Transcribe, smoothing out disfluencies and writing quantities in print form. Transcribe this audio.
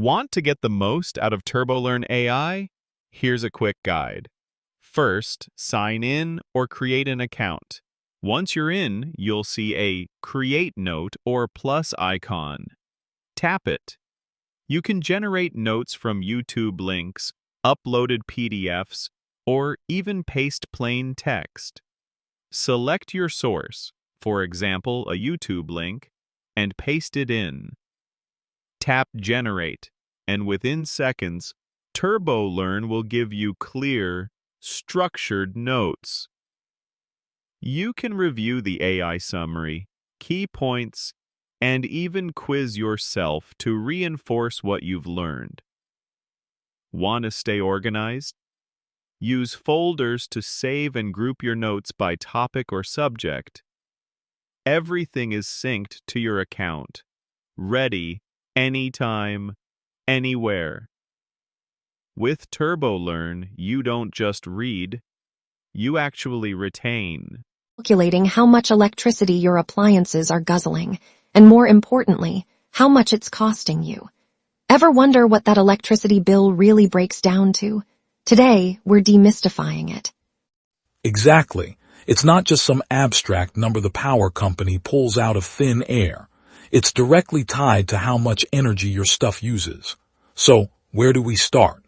Want to get the most out of TurboLearn AI? Here's a quick guide. First, sign in or create an account. Once you're in, you'll see a Create Note or plus icon. Tap it. You can generate notes from YouTube links, uploaded PDFs, or even paste plain text. Select your source, for example, a YouTube link, and paste it in. Tap Generate, and within seconds, TurboLearn will give you clear, structured notes. You can review the AI summary, key points, and even quiz yourself to reinforce what you've learned. Want to stay organized? Use folders to save and group your notes by topic or subject. Everything is synced to your account, ready anytime, anywhere. With TurboLearn, you don't just read, you actually retain. Calculating how much electricity your appliances are guzzling, and more importantly, how much it's costing you. Ever wonder what that electricity bill really breaks down to? Today, we're demystifying it. Exactly. It's not just some abstract number the power company pulls out of thin air. It's directly tied to how much energy your stuff uses. So, where do we start?